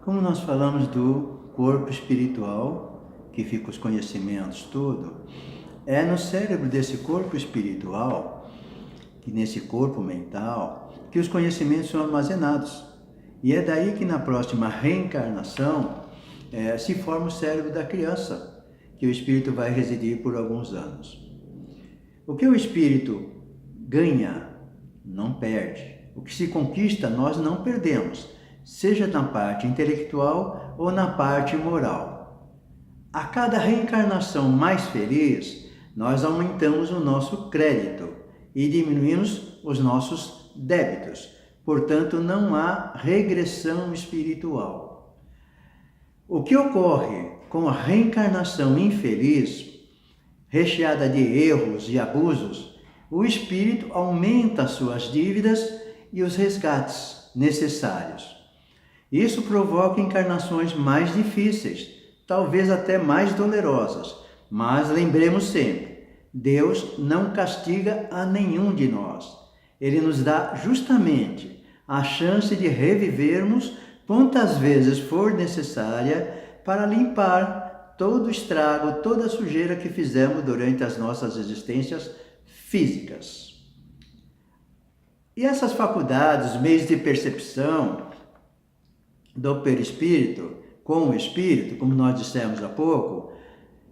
Como nós falamos do corpo espiritual, que fica os conhecimentos tudo, é no cérebro desse corpo espiritual, e nesse corpo mental, que os conhecimentos são armazenados. E é daí que na próxima reencarnação se forma o cérebro da criança, que o espírito vai residir por alguns anos. O que o espírito ganha, não perde. O que se conquista, nós não perdemos, seja na parte intelectual ou na parte moral. A cada reencarnação mais feliz, nós aumentamos o nosso crédito e diminuímos os nossos débitos. Portanto, não há regressão espiritual. O que ocorre com a reencarnação infeliz, recheada de erros e abusos, o espírito aumenta suas dívidas e os resgates necessários. Isso provoca encarnações mais difíceis, talvez até mais dolorosas, mas lembremos sempre, Deus não castiga a nenhum de nós. Ele nos dá justamente a chance de revivermos quantas vezes for necessária para limpar todo o estrago, toda a sujeira que fizemos durante as nossas existências físicas. E essas faculdades, meios de percepção do perispírito com o espírito, como nós dissemos há pouco,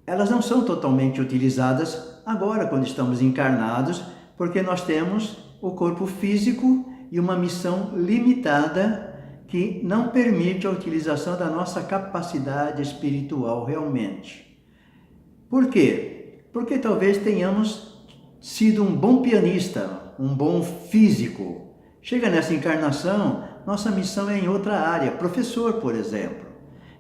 elas não são totalmente utilizadas agora quando estamos encarnados, porque nós temos o corpo físico e uma missão limitada que não permite a utilização da nossa capacidade espiritual realmente. Por quê? Porque talvez tenhamos sido um bom pianista, um bom físico. Chega nessa encarnação, nossa missão é em outra área, professor, por exemplo.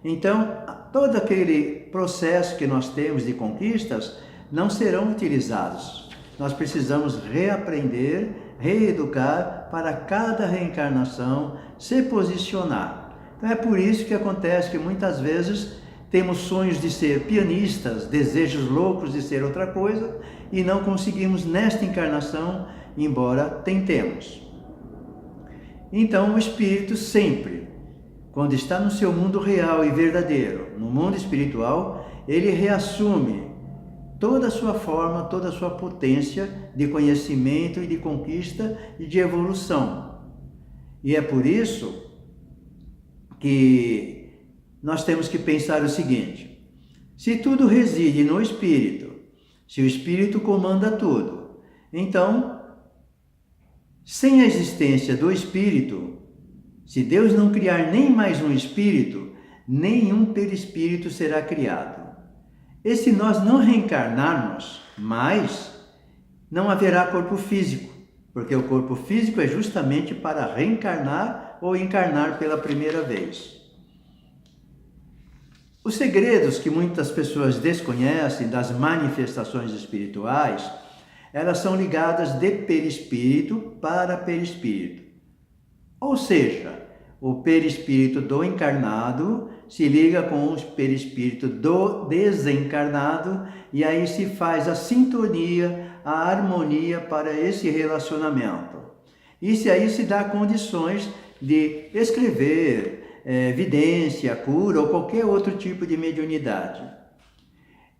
Então, todo aquele processo que nós temos de conquistas não serão utilizados. Nós precisamos reaprender, reeducar para cada reencarnação se posicionar. Então é por isso que acontece que muitas vezes temos sonhos de ser pianistas, desejos loucos de ser outra coisa e não conseguimos nesta encarnação, embora tentemos. Então o espírito sempre, quando está no seu mundo real e verdadeiro, no mundo espiritual, ele reassume toda a sua forma, toda a sua potência de conhecimento e de conquista e de evolução. E é por isso que nós temos que pensar o seguinte: se tudo reside no espírito, se o espírito comanda tudo, então, sem a existência do espírito, se Deus não criar nem mais um espírito, nenhum perispírito será criado. E se nós não reencarnarmos mais, não haverá corpo físico, porque o corpo físico é justamente para reencarnar ou encarnar pela primeira vez. Os segredos que muitas pessoas desconhecem das manifestações espirituais, elas são ligadas de perispírito para perispírito. Ou seja, o perispírito do encarnado se liga com o perispírito do desencarnado e aí se faz a sintonia, a harmonia para esse relacionamento. E aí se dá condições de escrever vidência, cura ou qualquer outro tipo de mediunidade.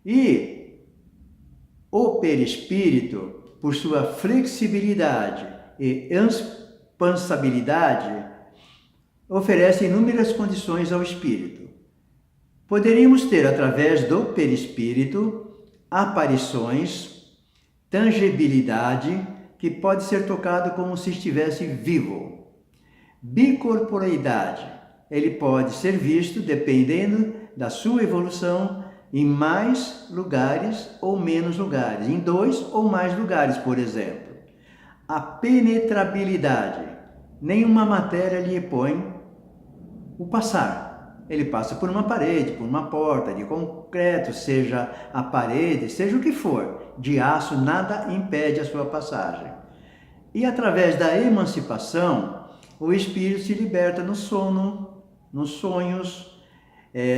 E o perispírito, por sua flexibilidade e expansibilidade, oferece inúmeras condições ao espírito. Poderíamos ter, através do perispírito, aparições, tangibilidade, que pode ser tocado como se estivesse vivo. Bicorporeidade, ele pode ser visto, dependendo da sua evolução, em mais lugares ou menos lugares, em 2 ou mais lugares, por exemplo. A penetrabilidade, nenhuma matéria lhe põe o passar. Ele passa por uma parede, por uma porta de concreto, seja a parede, seja o que for, de aço, nada impede a sua passagem. E através da emancipação, o espírito se liberta no sono, nos sonhos,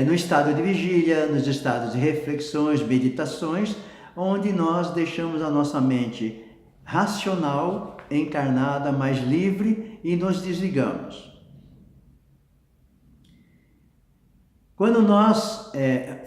no estado de vigília, nos estados de reflexões, meditações, onde nós deixamos a nossa mente racional, encarnada, mais livre e nos desligamos. Quando nós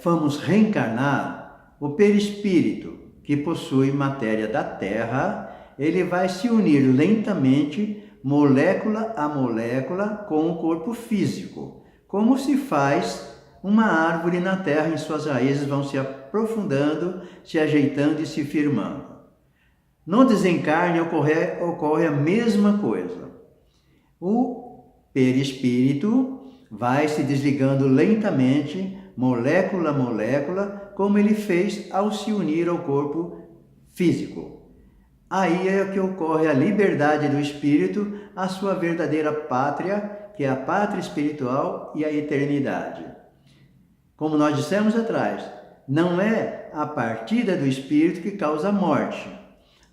vamos reencarnar, o perispírito, que possui matéria da Terra, ele vai se unir lentamente, molécula a molécula, com o corpo físico, como se faz uma árvore na terra, em suas raízes vão se aprofundando, se ajeitando e se firmando. No desencarne ocorre a mesma coisa. O perispírito vai se desligando lentamente, molécula a molécula, como ele fez ao se unir ao corpo físico. Aí é que ocorre a liberdade do espírito, a sua verdadeira pátria, que é a pátria espiritual e a eternidade. Como nós dissemos atrás, não é a partida do espírito que causa a morte,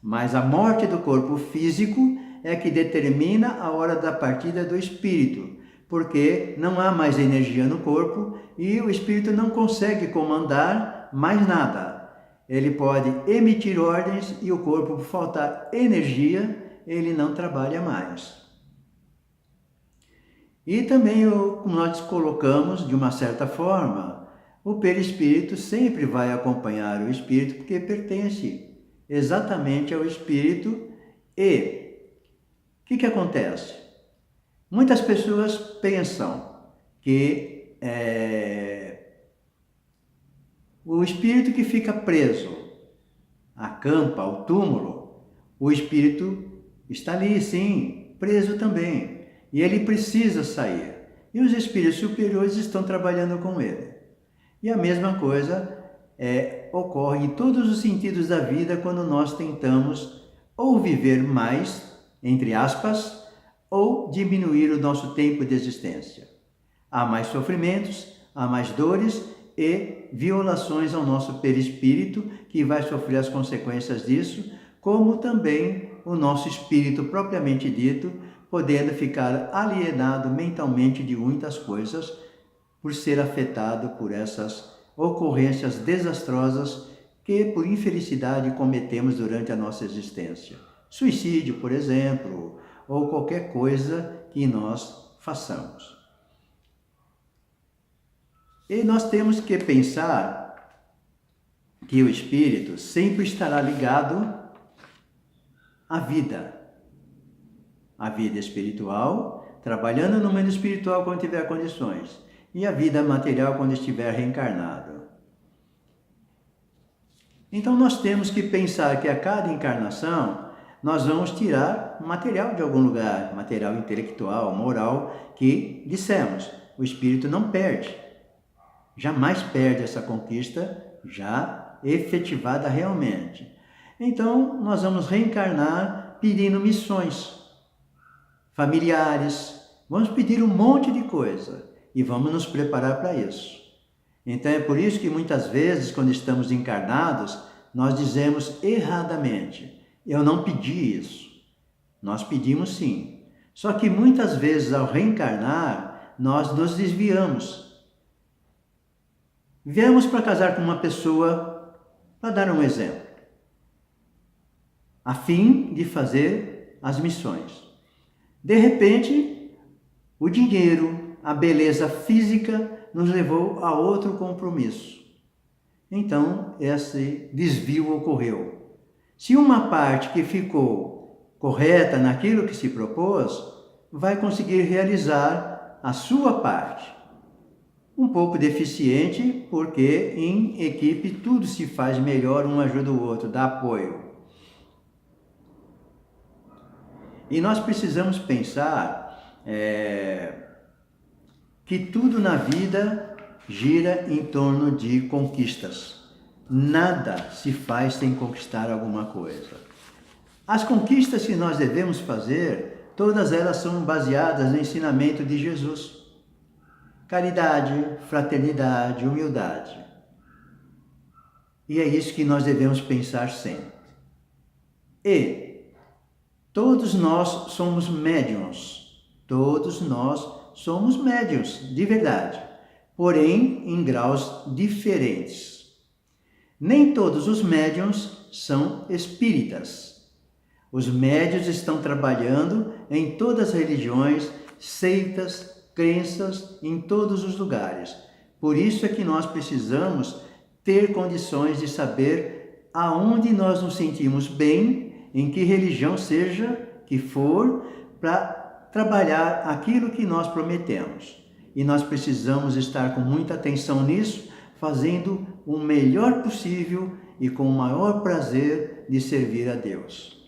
mas a morte do corpo físico é que determina a hora da partida do espírito, porque não há mais energia no corpo e o espírito não consegue comandar mais nada. Ele pode emitir ordens e o corpo, por faltar energia, ele não trabalha mais. E também, como nós colocamos, de uma certa forma, o perispírito sempre vai acompanhar o espírito, porque pertence exatamente ao espírito. E o que acontece? Muitas pessoas pensam que o espírito que fica preso à campa, ao túmulo, o espírito está ali, sim, preso também. E ele precisa sair. E os espíritos superiores estão trabalhando com ele. E a mesma coisa ocorre em todos os sentidos da vida quando nós tentamos ou viver mais, entre aspas, ou diminuir o nosso tempo de existência. Há mais sofrimentos, há mais dores e violações ao nosso perispírito, que vai sofrer as consequências disso, como também o nosso espírito propriamente dito, podendo ficar alienado mentalmente de muitas coisas por ser afetado por essas ocorrências desastrosas que, por infelicidade, cometemos durante a nossa existência. Suicídio, por exemplo, ou qualquer coisa que nós façamos. E nós temos que pensar que o espírito sempre estará ligado à vida espiritual, trabalhando no mundo espiritual quando tiver condições, e a vida material quando estiver reencarnado. Então nós temos que pensar que a cada encarnação nós vamos tirar material de algum lugar, material intelectual, moral, que dissemos, o espírito não perde, jamais perde essa conquista já efetivada realmente. Então nós vamos reencarnar pedindo missões familiares, vamos pedir um monte de coisa e vamos nos preparar para isso. Então é por isso que muitas vezes, quando estamos encarnados, nós dizemos erradamente, eu não pedi isso. Nós pedimos sim. Só que muitas vezes, ao reencarnar, nós nos desviamos. Viemos para casar com uma pessoa, para dar um exemplo, a fim de fazer as missões. De repente, o dinheiro, a beleza física nos levou a outro compromisso. Então, esse desvio ocorreu. Se uma parte que ficou correta naquilo que se propôs, vai conseguir realizar a sua parte. Um pouco deficiente, porque em equipe tudo se faz melhor, um ajuda o outro, dá apoio. E nós precisamos pensar que tudo na vida gira em torno de conquistas. Nada se faz sem conquistar alguma coisa. As conquistas que nós devemos fazer, todas elas são baseadas no ensinamento de Jesus. Caridade, fraternidade, humildade. E é isso que nós devemos pensar sempre. E todos nós somos médiuns, todos nós somos médiuns, de verdade, porém em graus diferentes. Nem todos os médiuns são espíritas. Os médiuns estão trabalhando em todas as religiões, seitas, crenças, em todos os lugares, Por isso é que nós precisamos ter condições de saber aonde nós nos sentimos bem, em que religião seja que for, para trabalhar aquilo que nós prometemos. E nós precisamos estar com muita atenção nisso, fazendo o melhor possível e com o maior prazer de servir a Deus.